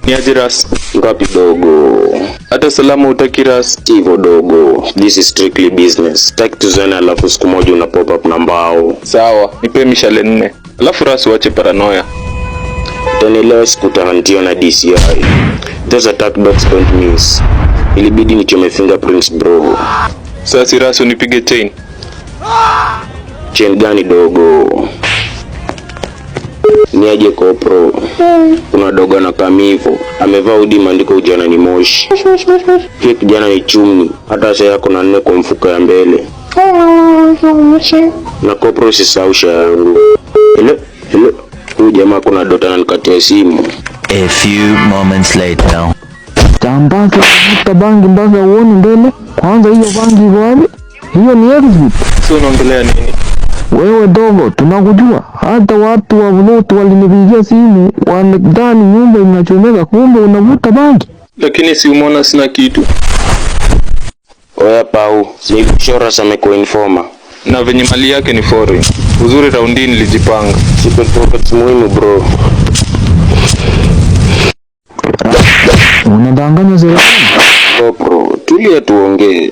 Ni aje Ras? Ngapi dogo? Hata salama utaki Ras? Hivyo dogo. This is strictly business. Sitaki tuzoeane alafu siku moja una pop up na mbao. Sawa, nipe mishale 4. Alafu Ras uache paranoia. Utanielewa sikutahantiwa na DCI. Those attack dogs don't miss. Ilibidi nichome fingerprints bro. Sasa Ras unipige chain. Chain gani dogo? Ni aje kopro? Kuna dogo na kamivo. Amevaa udi maandiko ujana ni moshi. Pia kijana ni chumni. Hata sasa yako na 4 kwa mfuko ya mbele. Na kopro usisahau yangu. Hello. Huyu jamaa kuna dota ananikatia simu. A few moments later. Tambaka hata bangi mpaka uone mbele. Kwanza hiyo bangi iko wapi? Hiyo ni exit. Sio unaongelea nini? Wewe dogo, tunakujua. Hata watu wa vlotu walinipigia simu, wanadhani nyumba inachomeka, kumbe unavuta bangi. Lakini si umeona sina kitu. Oya pau, ni kushora sameko informa. Na venye mali yake ni foreign. Uzuri raundi nilijipanga. Secret profits muhimu bro. Unadanganya serikali. Bro, tulia tuongee.